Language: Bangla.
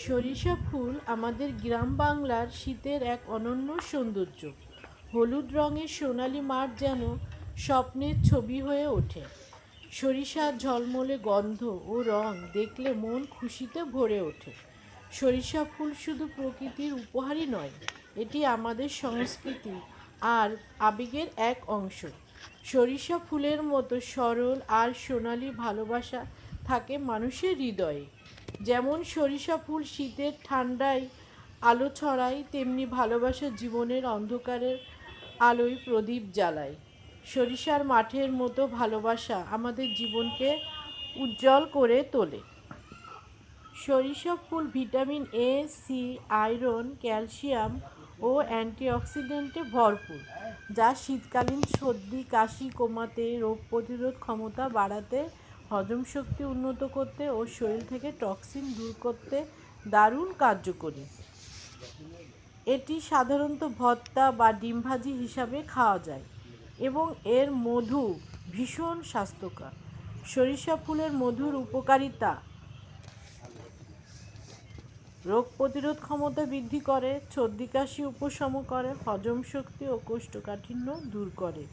সরিষা ফুল আমাদের গ্রাম বাংলার শীতের এক অনন্য সৌন্দর্য। হলুদ রঙের সোনালি মাঠ যেন স্বপ্নের ছবি হয়ে ওঠে। সরিষার ঝলমলে গন্ধ ও রং দেখলে মন খুশিতে ভরে ওঠে। সরিষা ফুল শুধু প্রকৃতির উপহারই নয়, এটি আমাদের সংস্কৃতি আর আবেগের এক অংশ। সরিষা ফুলের মতো সরল আর সোনালি ভালোবাসা থাকে মানুষের হৃদয়ে। যেমন সরিষা ফুল শীতের ঠান্ডায় আলো ছড়ায়, তেমনি ভালোবাসা জীবনের অন্ধকারের আলোয় প্রদীপ জ্বালায়। সরিষার মাঠের মতো ভালোবাসা আমাদের জীবনকে উজ্জ্বল করে তোলে। সরিষা ফুল vitamin A, C, iron, calcium ও অ্যান্টিঅক্সিডেন্টে ভরপুর, যা শীতকালীন সর্দি কাশি কমাতে, রোগ প্রতিরোধ ক্ষমতা বাড়াতে, হজম শক্তি উন্নত করতে ও শরীর থেকে টক্সিন দূর করতে দারুণ কার্যকরী। এটি সাধারণত ভর্তা বা ডিম ভাজি হিসাবে খাওয়া যায় এবং এর মধু ভীষণ স্বাস্থ্যকর। সরিষা ফুলের মধুর উপকারিতা রোগ প্রতিরোধ ক্ষমতা বৃদ্ধি করে, সর্দি কাশি উপশম করে, হজম শক্তি ও কোষ্ঠকাঠিন্য দূর করে।